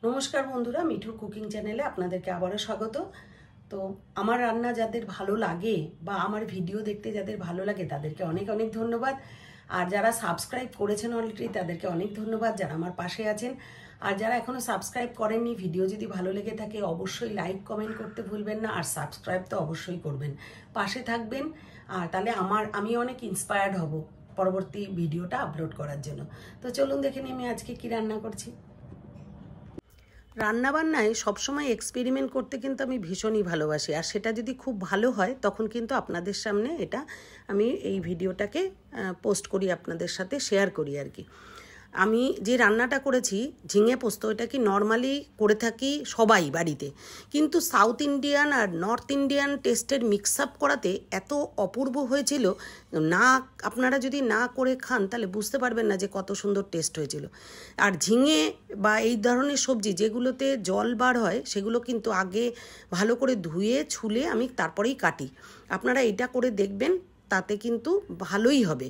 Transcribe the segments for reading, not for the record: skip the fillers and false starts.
নমস্কার বন্ধুরা, মিঠুর কুকিং চ্যানেলে আপনাদেরকে আবারও স্বাগত। তো আমার রান্না যাদের ভালো লাগে বা আমার ভিডিও দেখতে যাদের ভালো লাগে তাদেরকে অনেক অনেক ধন্যবাদ। আর যারা সাবস্ক্রাইব করেছেন অলরেডি তাদেরকে অনেক ধন্যবাদ, যারা আমার পাশে আছেন। আর যারা এখনও সাবস্ক্রাইব করেননি, ভিডিও যদি ভালো লেগে থাকে অবশ্যই লাইক কমেন্ট করতে ভুলবেন না, আর সাবস্ক্রাইব তো অবশ্যই করবেন, পাশে থাকবেন। আর তাহলে আমি অনেক ইন্সপায়ার্ড হব পরবর্তী ভিডিওটা আপলোড করার জন্য। তো চলুন দেখে নিই আমি আজকে কি রান্না করছি। রান্নাবান্নায় সবসময় এক্সপেরিমেন্ট করতে কিন্তু আমি ভীষণই ভালোবাসি, আর সেটা যদি খুব ভালো হয় তখন কিন্তু আপনাদের সামনে আমি এই ভিডিওটাকে পোস্ট করি, আপনাদের সাথে শেয়ার করি আর কি। আমি যে রান্নাটা করেছি ঝিঙে পোস্ত, এটা কি নর্মালি করে থাকি সবাই বাড়িতে, কিন্তু সাউথ ইন্ডিয়ান আর নর্থ ইন্ডিয়ান টেস্টের মিক্স আপ করাতে এত অপূর্ব হয়েছিল, আপনারা যদি না করে খান তাহলে বুঝতে পারবেন না যে কত সুন্দর টেস্ট হয়েছিল। আর ঝিঙে বা এই ধরনের সবজি যেগুলোতে জল বার হয় সেগুলো কিন্তু আগে ভালো করে ধুয়ে ছুলে আমি তারপরেই কাটি। আপনারা এটা করে দেখবেন, তাতে কিন্তু ভালোই হবে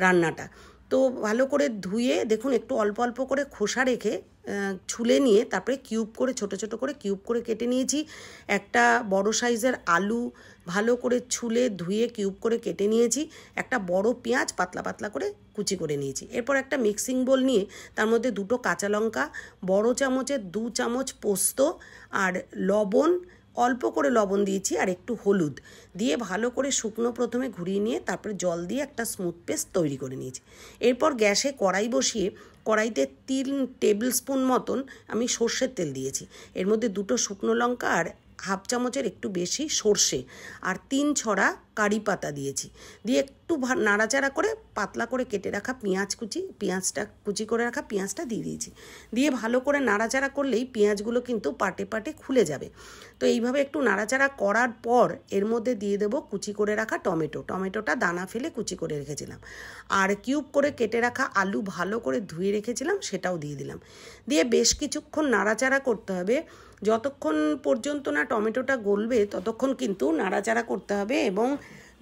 রান্নাটা। তো ভালো করে ধুয়ে দেখুন, একটু অল্প অল্প করে খোসা রেখে ছুলে নিয়ে তারপরে কিউব করে ছোট ছোট করে কিউব করে কেটে নিয়েছি। একটা বড় সাইজের আলু ভালো করে ছুলে ধুয়ে কিউব করে কেটে নিয়েছি। একটা বড় পেঁয়াজ পাতলা পাতলা করে কুচি করে নিয়েছি। এরপর একটা মিক্সিং বোল নিয়ে তার মধ্যে দুটো কাঁচা লঙ্কা, বড় চামচের 2 চামচ পোস্ত আর লবণ, অল্প করে লবণ দিয়েছি, আর একটু হলুদ দিয়ে ভালো করে শুকনো প্রথমে ঘুরিয়ে নিয়ে তারপরে জল দিয়ে একটা স্মুথ পেস্ট তৈরি করে নিয়েছি। এরপর গ্যাসে কড়াই বসিয়ে কড়াইতে 3 টেবিল স্পুন মতন আমি সর্ষের তেল দিয়েছি। এর মধ্যে 2টো শুকনো লঙ্কা আর হাফ চামচের একটু বেশি সর্ষে আর 3 ছড়া কারি পাতা দিয়েছি। দিয়ে একটু নাড়াচাড়া করে পাতলা করে কেটে রাখা পেঁয়াজটা কুচি করে রাখা পেঁয়াজটা দিয়ে দিয়েছি। দিয়ে ভালো করে নাড়াচাড়া করলেই পেঁয়াজগুলো কিন্তু পাটে পাটে খুলে যাবে। তো এইভাবে একটু নাড়াচাড়া করার পর এর মধ্যে দিয়ে দেবো কুচি করে রাখা টমেটোটা দানা ফেলে কুচি করে রেখেছিলাম, আর কিউব করে কেটে রাখা আলু ভালো করে ধুয়ে রেখেছিলাম সেটাও দিয়ে দিলাম। দিয়ে বেশ কিছুক্ষণ নাড়াচাড়া করতে হবে, যতক্ষণ পর্যন্ত না টমেটোটা গলবে ততক্ষণ কিন্তু নাড়াচাড়া করতে হবে এবং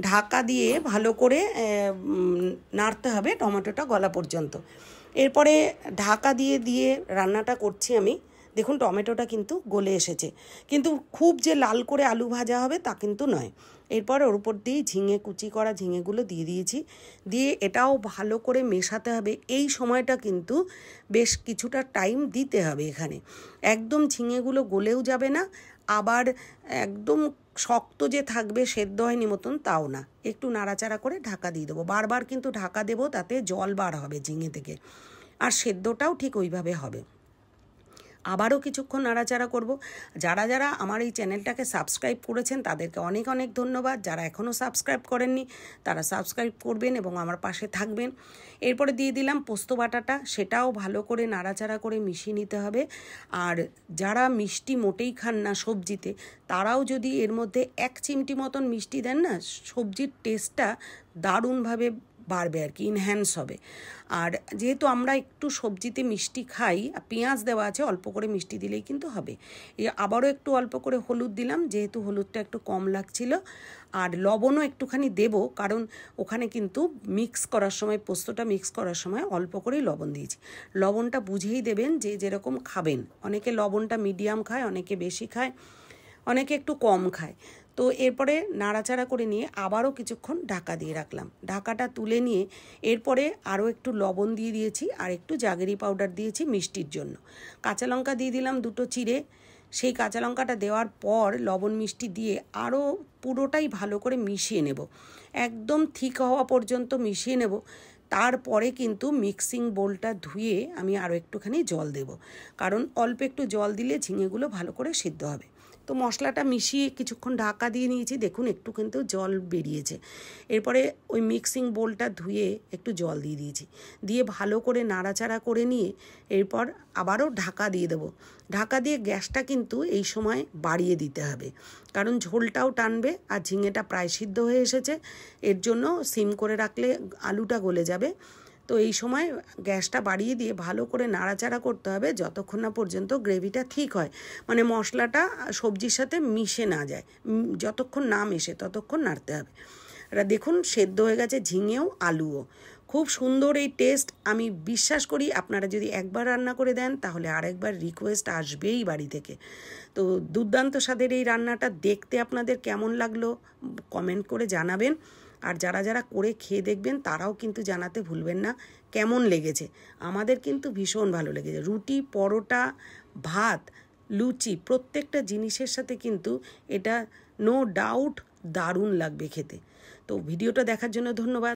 ঢাকা দিয়ে ভালো করে নাড়তে হবে টমেটোটা গলা পর্যন্ত। এরপরে ঢাকা দিয়ে রান্নাটা করছি আমি। দেখুন টমেটোটা কিন্তু গলে এসেছে, কিন্তু খুব যে লাল করে আলু ভাজা হবে তা কিন্তু নয়। এরপর ওর উপর দিয়ে কুচি করা ঝিঙেগুলো দিয়ে দিয়েছি। দিয়ে এটাও ভালো করে মেশাতে হবে। এই সময়টা কিন্তু বেশ কিছুটা টাইম দিতে হবে এখানে। একদম ঝিঙেগুলো গলেও যাবে না, আবার একদম শক্ত যে থাকবে সেদ্ধ হয়নি মতন তাও না। একটু নাড়াচাড়া করে ঢাকা দিয়ে দেবো, বারবার কিন্তু ঢাকা দেবো, তাতে জল বার হবে ঝিঙে থেকে, আর সেদ্ধটাও ঠিক ওইভাবে হবে। আবারও কিছুক্ষণ নাড়াচাড়া করব। যারা যারা আমার এই চ্যানেলটাকে সাবস্ক্রাইব করেছেন তাদেরকে অনেক অনেক ধন্যবাদ। যারা এখনও সাবস্ক্রাইব করেননি তারা সাবস্ক্রাইব করবেন এবং আমার পাশে থাকবেন। এরপরে দিয়ে দিলাম পোস্ত বাটাটা, সেটাও ভালো করে নাড়াচাড়া করে মিশিয়ে নিতে হবে। আর যারা মিষ্টি মোটেই খান না সবজিতে, তারাও যদি এর মধ্যে 1 চিমটি মতন মিষ্টি দেন না, সবজির টেস্টটা দারুণভাবে বাড়বে আর কি, ইনহ্যান্স হবে। আর যেহেতু আমরা একটু সবজিতে মিষ্টি খাই, পেঁয়াজ দেওয়া আছে, অল্প করে মিষ্টি দিলেই কিন্তু হবে। আবারও একটু অল্প করে হলুদ দিলাম, যেহেতু হলুদটা একটু কম লাগছিল। আর লবণও একটুখানি দেবো, কারণ ওখানে কিন্তু পোস্তটা মিক্স করার সময় অল্প করেই লবণ দিয়েছি। লবণটা বুঝেই দেবেন যে যেরকম খাবেন। অনেকে লবণটা মিডিয়াম খায়, অনেকে বেশি খায়, অনেকে একটু কম খায়। তো এরপরে নাড়াচাড়া করে নিয়ে আবারও কিছুক্ষণ ঢাকা দিয়ে রাখলাম। ঢাকাটা তুলে নিয়ে এরপরে আরও একটু লবণ দিয়ে দিয়েছি, আর একটু জাগেরি পাউডার দিয়েছি মিষ্টির জন্য। কাঁচা লঙ্কা দিয়ে দিলাম 2টো চিড়ে। সেই কাঁচা লঙ্কাটা দেওয়ার পর লবণ মিষ্টি দিয়ে আরও পুরোটাই ভালো করে মিশিয়ে নেব, একদম ঠিক হওয়া পর্যন্ত মিশিয়ে নেব। তারপরে কিন্তু মিক্সিং বোলটা ধুয়ে আমি আরও একটুখানি জল দেব, কারণ অল্প একটু জল দিলে ঝিঙেগুলো ভালো করে সিদ্ধ হবে। তো মশলাটা মিশিয়ে কিছুক্ষণ ঢাকা দিয়ে নিয়েছি, দেখুন একটু কিন্তু জল বেরিয়েছে। এরপরে ওই মিক্সিং বোলটা ধুয়ে একটু জল দিয়ে দিয়েছি, দিয়ে ভালো করে নাড়াচাড়া করে নিয়ে এরপর আবারও ঢাকা দিয়ে দেবো। ঢাকা দিয়ে গ্যাসটা কিন্তু এই সময় বাড়িয়ে দিতে হবে, কারণ ঝোলটাও টানবে আর ঝিঙেটা প্রায় সিদ্ধ হয়ে এসেছে। এর জন্য সিম করে রাখলে আলুটা গলে যাবে। তো এই সময় গ্যাসটা বাড়িয়ে দিয়ে ভালো করে নাড়াচাড়া করতে হবে যতক্ষণ না পর্যন্ত গ্রেভিটা ঠিক হয়, মানে মশলাটা সবজির সাথে মিশে না যায়। যতক্ষণ না মেশে ততক্ষণ নাড়তে হবে। দেখুন সেদ্ধ হয়ে গেছে ঝিঙেও আলুও, খুব সুন্দর এই টেস্ট। আমি বিশ্বাস করি আপনারা যদি একবার রান্না করে দেন তাহলে আরেকবার রিকোয়েস্ট আসবেই বাড়ি থেকে। তো দুর্দান্ত স্বাদের এই রান্নাটা দেখতে আপনাদের কেমন লাগলো কমেন্ট করে জানাবেন। আর যারা যারা করে খেয়ে দেখবেন তারাও কিন্তু জানাতে ভুলবেন না কেমন লেগেছে। আমাদের কিন্তু ভীষণ ভালো লেগেছে। রুটি, পরোটা, ভাত, লুচি প্রত্যেকটা জিনিসের সাথে কিন্তু এটা নো ডাউট দারুণ লাগবে খেতে। তো ভিডিওটা দেখার জন্য ধন্যবাদ।